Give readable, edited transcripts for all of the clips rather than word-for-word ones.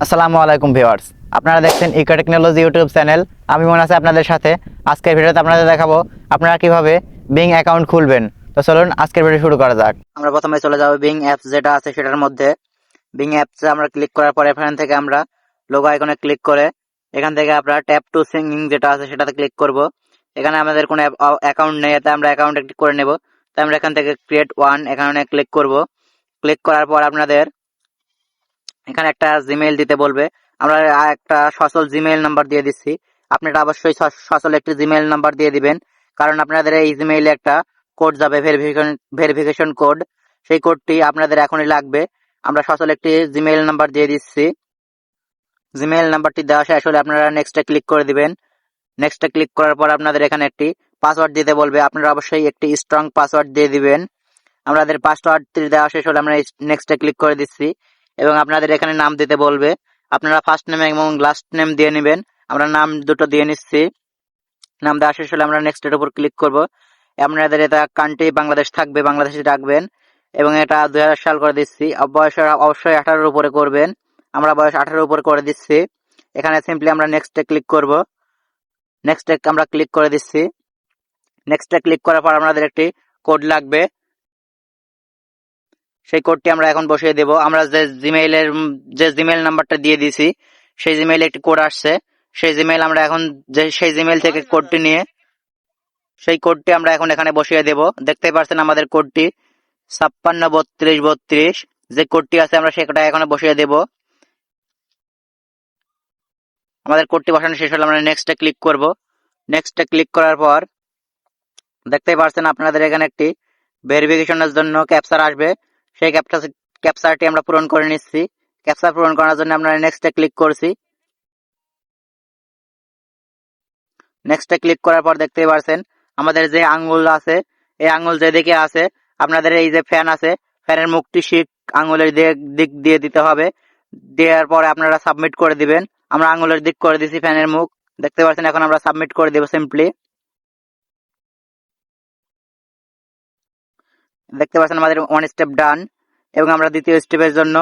আসসালামু আলাইকুম ভিউয়ার্স, আপনারা দেখছেন ইকো টেকনোলজি ইউটিউব চ্যানেল। আমি মনে আছি আপনাদের সাথে। আজকের ভিডিওতে আপনাদের দেখাবো আপনারা কিভাবে বিং অ্যাকাউন্ট খুলবেন। তো চলুন আজকের ভিডিও শুরু করা যাক। আমরা প্রথমে চলে যাব বিং অ্যাপস যেটা আছে সেটার মধ্যে। বিং অ্যাপসে আমরা ক্লিক করার পর এখান থেকে আমরা লোগো আইকনে ক্লিক করে এখান থেকে আমরা ট্যাপ টু সিঙ্গিং যেটা আছে সেটাতে ক্লিক করব। এখানে আমাদের কোনো অ্যাকাউন্ট নেই, এতে আমরা অ্যাকাউন্ট একটি করে নেব। তাই আমরা এখান থেকে ক্রিয়েট ওয়ান এখানে ক্লিক করব। ক্লিক করার পর আপনাদের এখানে একটা জিমেইল দিতে বলবে। আমরা একটা সচল জিমেইল নাম্বার দিয়ে দিচ্ছি। আপনারা অবশ্যই সচল একটি জিমেইল নাম্বার দিয়ে দিবেন, কারণ আপনাদের এই জিমেইলে একটা কোড যাবে, ভেরিফিকেশন কোড। সেই কোডটি আপনাদের এখনই লাগবে। আমরা সচল একটি জিমেইল নাম্বার দিয়ে দিচ্ছি। জিমেইল নাম্বারটি দেওয়া শেষ হলে আপনারা নেক্সটে ক্লিক করে দিবেন। নেক্সটে ক্লিক করার পর আপনাদের এখানে একটি পাসওয়ার্ড দিতে বলবে। আপনারা অবশ্যই একটি স্ট্রং পাসওয়ার্ড দিয়ে দিবেন। আমাদের পাসওয়ার্ডটি দেওয়া শেষ হলে আমরা নেক্সটে ক্লিক করে দিচ্ছি এবং আপনাদের এখানে নাম দিতে বলবে। আপনারা ফার্স্ট নেম এবং লাস্ট নেম দিয়ে নেবেন। আমরা নাম দুটো দিয়ে নিচ্ছি। নাম দেওয়া শেষ হলে আমরা নেক্সটের উপর ক্লিক করব। আপনাদের এটা কান্ট্রি বাংলাদেশ থাকবে, বাংলাদেশে রাখবেন এবং এটা 2000 সাল করে দিচ্ছি। বয়স অবশ্যই 18-র উপরে করবেন। আমরা বয়স 18-র উপরে করে দিচ্ছি। এখানে সিম্পলি আমরা নেক্সটে ক্লিক করব। নেক্সটে আমরা ক্লিক করে দিচ্ছি। নেক্সটে ক্লিক করার পর আমাদের একটি কোড লাগবে। সেই কোডটি আমরা এখন বসিয়ে দেব। আমরা যে জিমেইল নাম্বারটা দিয়ে দিয়েছি সেই জিমেইলে একটি কোড আসছে। সেই জিমেইল আমরা এখন সেই জিমেইল থেকে কোডটি নিয়ে সেই কোডটি আমরা এখন এখানে বসিয়ে দেব। দেখতেই পাচ্ছেন আমাদের কোডটি 563232। যে কোডটি আছে আমরা সেটা এখানে বসিয়ে দেব। আমাদের কোডটি বসানো শেষ হলে আমরা নেক্সটে ক্লিক করব। নেক্সটে ক্লিক করার পর দেখতেই পাচ্ছেন আপনাদের এখানে একটি ভেরিফিকেশনের জন্য ক্যাপচার আসবে। সেই ক্যাপচারটি আমরা পূরণ করে নিচ্ছি। ক্যাপচার পূরণ করার জন্য আমরা নেক্সটে ক্লিক করছি। নেক্সটে ক্লিক করার পর দেখতেই পাচ্ছেন আমাদের যে আঙ্গুল আছে, এই আঙ্গুল যেদিকে আছে আপনাদের এই যে ফ্যান আছে, ফ্যানের মুখটি শিক আঙ্গুলের দিক দিয়ে দিতে হবে। দেওয়ার পরে আপনারা সাবমিট করে দিবেন। আমরা আঙ্গুলের দিক করে দিছি ফ্যানের মুখ। দেখতে পাচ্ছেন এখন আমরা সাবমিট করে দেব সিম্পলি। দেখতে পাচ্ছেন আমাদের ওয়ান স্টেপ ডান এবং আমরা দ্বিতীয় স্টেপের জন্য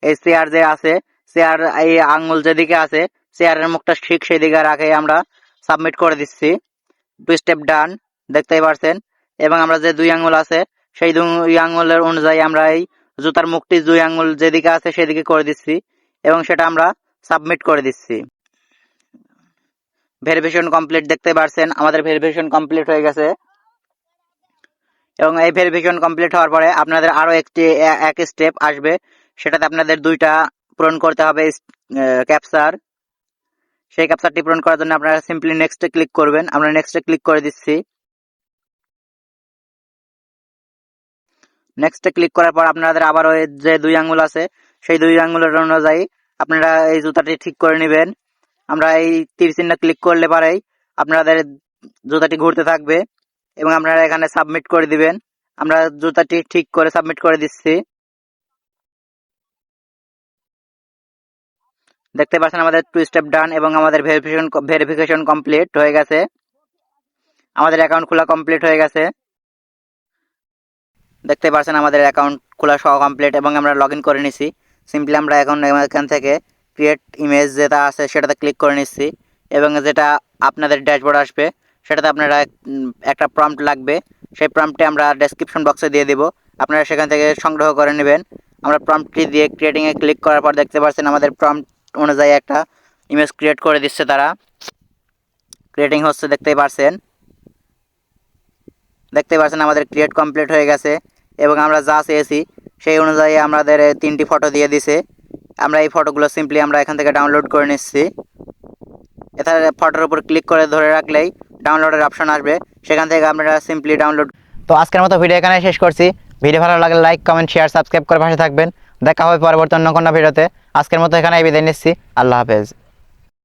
এই চেয়ার যে আছে, চেয়ার এই আঙ্গুল যেদিকে আছে চেয়ারের মুখটা ঠিক সেই দিকে রাখে আমরা সাবমিট করে দিচ্ছি। 2 স্টেপ ডান দেখতেই পাচ্ছেন এবং আমরা যে 2 আঙ্গুল আছে সেই 2 আঙ্গুলের অনুযায়ী আমরা এই জুতার মুখটি 2 আঙ্গুল যেদিকে আছে সেদিকে করে দিচ্ছি এবং সেটা আমরা সাবমিট করে দিচ্ছি। ভেরিফিকেশন কমপ্লিট দেখতে পাচ্ছেন আমাদের ভেরিফিকেশন কমপ্লিট হয়ে গেছে এবং এই ভেরিফিকেশন কমপ্লিট হওয়ার পরে আপনাদের আরো এক স্টেপ আসবে। সেটাতে আপনাদের 2টা পূরণ করতে হবে ক্যাপচার। সেই ক্যাপচারটি পূরণ করার জন্য আপনারা সিম্পলি নেক্সটে ক্লিক করবেন। আমরা নেক্সটে ক্লিক করে দিচ্ছি। নেক্সটে ক্লিক করার পর আপনাদের আবার ওই যে 2 আঙ্গুল আছে সেই 2 আঙ্গুলের অনুযায়ী আপনারা এই জুতাটি ঠিক করে নেবেন। আমরা এই তীর চিহ্ন ক্লিক করলে পরেই আপনাদের জুতাটি ঘুরতে থাকবে এবং আপনারা এখানে সাবমিট করে দিবেন। আমরা জুতাটি ঠিক করে সাবমিট করে দিচ্ছি। দেখতে পাচ্ছেন আমাদের 2 স্টেপ ডান এবং আমাদের ভেরিফিকেশন কমপ্লিট হয়ে গেছে। আমাদের অ্যাকাউন্ট খোলা কমপ্লিট হয়ে গেছে। দেখতে পাচ্ছেন আমাদের অ্যাকাউন্ট খোলা সহ কমপ্লিট এবং আমরা লগ ইন করে নিছি। সিম্পলি আমরা এখন এখান থেকে ক্রিয়েট ইমেজ যেটা আছে সেটাতে ক্লিক করে নিচ্ছি এবং যেটা আপনাদের ড্যাশবোর্ড আসবে সেটাতে আপনারা একটা প্রম্পট লাগবে। সেই প্রম্পটটি আমরা ডেসক্রিপশন বক্সে দিয়ে দেব, আপনারা সেখান থেকে সংগ্রহ করে নেবেন। আমরা প্রম্পটটি দিয়ে ক্রিয়েটিংয়ে ক্লিক করার পর দেখতে পাচ্ছেন আমাদের প্রম্পট অনুযায়ী একটা ইমেজ ক্রিয়েট করে দিচ্ছে তারা। ক্রিয়েটিং হচ্ছে দেখতেই পাচ্ছেন আমাদের ক্রিয়েট কমপ্লিট হয়ে গেছে এবং আমরা যা চেয়েছি সেই অনুযায়ী আমাদের 3টি ফটো দিয়ে দিছে। আমরা এই ফটোগুলো সিম্পলি আমরা এখান থেকে ডাউনলোড করে নিচ্ছি। এখানে ফটোর উপর ক্লিক করে ধরে রাখলেই ডাউনলোডের অপশন আসবে, সেখান থেকে আপনারা সিম্পলি ডাউনলোড। তো আজকের মতো ভিডিও এখানে শেষ করছি। ভিডিও ভালো লাগলে লাইক, কমেন্ট, শেয়ার, সাবস্ক্রাইব করে পাশে থাকবেন। দেখা হবে পরবর্তী অন্য কোনো ভিডিওতে। আজকের মতো এখানে বিদায় নিচ্ছি। আল্লাহ হাফেজ।